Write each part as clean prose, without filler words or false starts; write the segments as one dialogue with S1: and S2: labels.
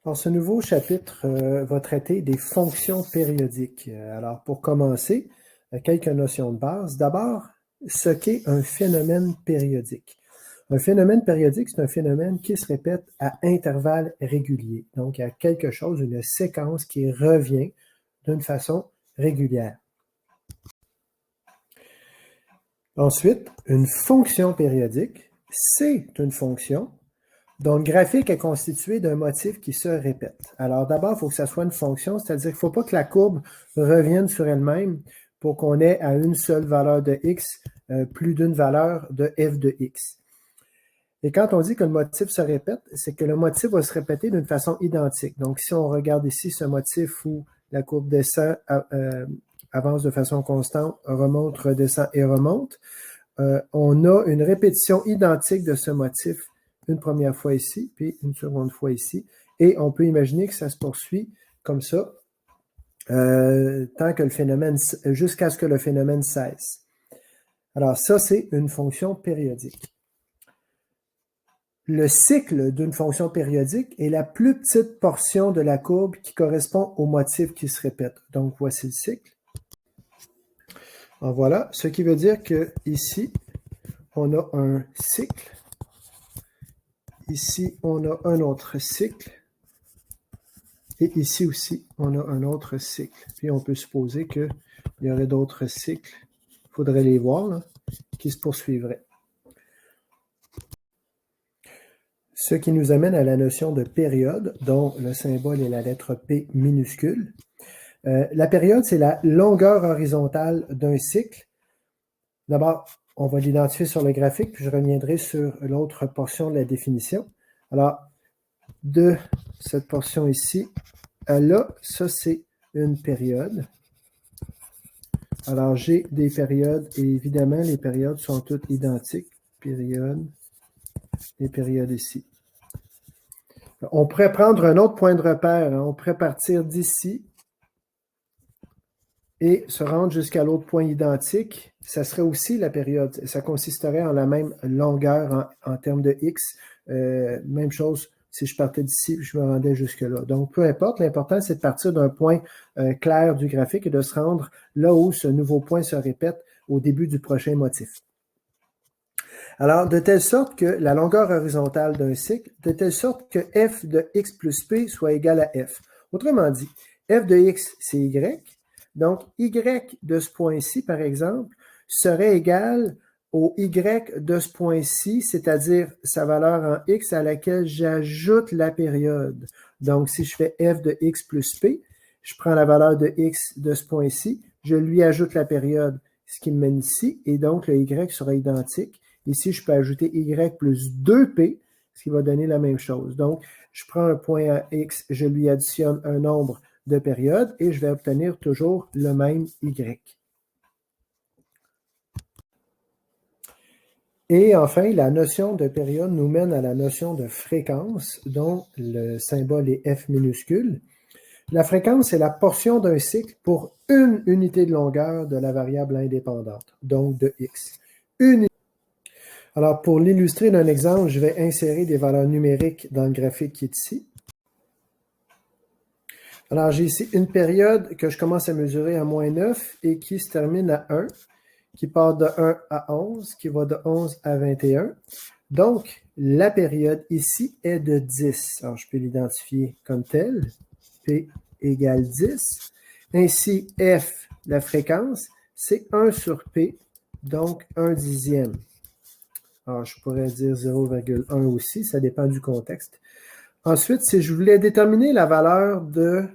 S1: Alors, ce nouveau chapitre va traiter des fonctions périodiques. Alors, pour commencer, quelques notions de base. D'abord, ce qu'est un phénomène périodique. Un phénomène périodique, c'est un phénomène qui se répète à intervalles réguliers. Donc, il y a quelque chose, une séquence qui revient d'une façon régulière. Ensuite, une fonction périodique, c'est une fonction dont le graphique est constitué d'un motif qui se répète. Alors d'abord, il faut que ça soit une fonction, c'est-à-dire qu'il ne faut pas que la courbe revienne sur elle-même pour qu'on ait à une seule valeur de x plus d'une valeur de f de x. Et quand on dit que le motif se répète, c'est que le motif va se répéter d'une façon identique. Donc si on regarde ici ce motif où la courbe descend, avance de façon constante, remonte, redescend et remonte, on a une répétition identique de ce motif une première fois ici, puis une seconde fois ici. Et on peut imaginer que ça se poursuit comme ça, tant que le phénomène, jusqu'à ce que le phénomène cesse. Alors ça, c'est une fonction périodique. Le cycle d'une fonction périodique est la plus petite portion de la courbe qui correspond au motif qui se répète. Donc, voici le cycle. Alors, voilà, ce qui veut dire que ici, on a un cycle. Ici, on a un autre cycle. Et ici aussi, on a un autre cycle. Puis on peut supposer qu'il y aurait d'autres cycles, il faudrait les voir, là, qui se poursuivraient. Ce qui nous amène à la notion de période, dont le symbole est la lettre P minuscule. La période, c'est la longueur horizontale d'un cycle. D'abord, on va l'identifier sur le graphique, puis je reviendrai sur l'autre portion de la définition. Alors, de cette portion ici à là, ça c'est une période. Alors, j'ai des périodes, et évidemment, les périodes sont toutes identiques. Période, les périodes ici. On pourrait prendre un autre point de repère. On pourrait partir d'ici et se rendre jusqu'à l'autre point identique. Ça serait aussi la période. Ça consisterait en la même longueur en termes de x. Même chose si je partais d'ici, je me rendais jusque-là. Donc, peu importe, l'important, c'est de partir d'un point clair du graphique et de se rendre là où ce nouveau point se répète au début du prochain motif. Alors, de telle sorte que la longueur horizontale d'un cycle, de telle sorte que f de x plus p soit égal à f. Autrement dit, f de x, c'est y. Donc, y de ce point-ci, par exemple, serait égal au y de ce point-ci, c'est-à-dire sa valeur en x à laquelle j'ajoute la période. Donc, si je fais f de x plus p, je prends la valeur de x de ce point-ci, je lui ajoute la période, ce qui me mène ici, et donc le y sera identique. Ici, je peux ajouter y plus 2p, ce qui va donner la même chose. Donc, je prends un point à x, je lui additionne un nombre de périodes et je vais obtenir toujours le même y. Et enfin, la notion de période nous mène à la notion de fréquence, dont le symbole est f minuscule. La fréquence, c'est la portion d'un cycle pour une unité de longueur de la variable indépendante, donc de x. Alors, pour l'illustrer d'un exemple, je vais insérer des valeurs numériques dans le graphique qui est ici. Alors, j'ai ici une période que je commence à mesurer à moins 9 et qui se termine à 1, qui part de 1 à 11, qui va de 11 à 21. Donc, la période ici est de 10. Alors, je peux l'identifier comme tel. P égale 10. Ainsi, F, la fréquence, c'est 1 sur P, donc 1 dixième. Alors, je pourrais dire 0,1 aussi, ça dépend du contexte. Ensuite, si je voulais déterminer la valeur de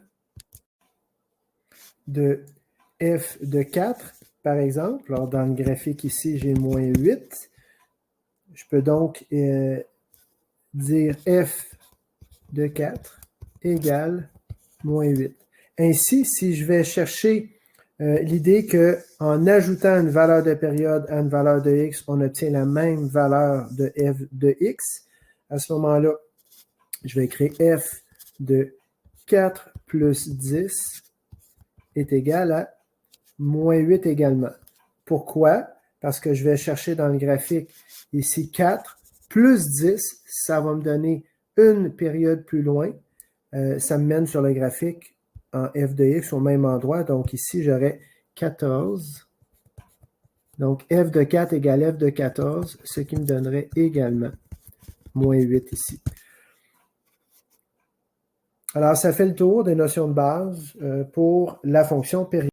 S1: f de 4, par exemple, alors dans le graphique ici, j'ai moins 8. Je peux donc dire f de 4 égale moins 8. Ainsi, si je vais chercher l'idée qu'en ajoutant une valeur de période à une valeur de x, on obtient la même valeur de f de x. À ce moment-là, je vais écrire f de 4 plus 10 est égal à moins 8 également. Pourquoi? Parce que je vais chercher dans le graphique ici 4 plus 10, ça va me donner une période plus loin. ça me mène sur le graphique en f de x au même endroit. Donc ici, j'aurais 14. Donc f de 4 égale f de 14, ce qui me donnerait également moins 8 ici. Alors, ça fait le tour des notions de base pour la fonction périodique.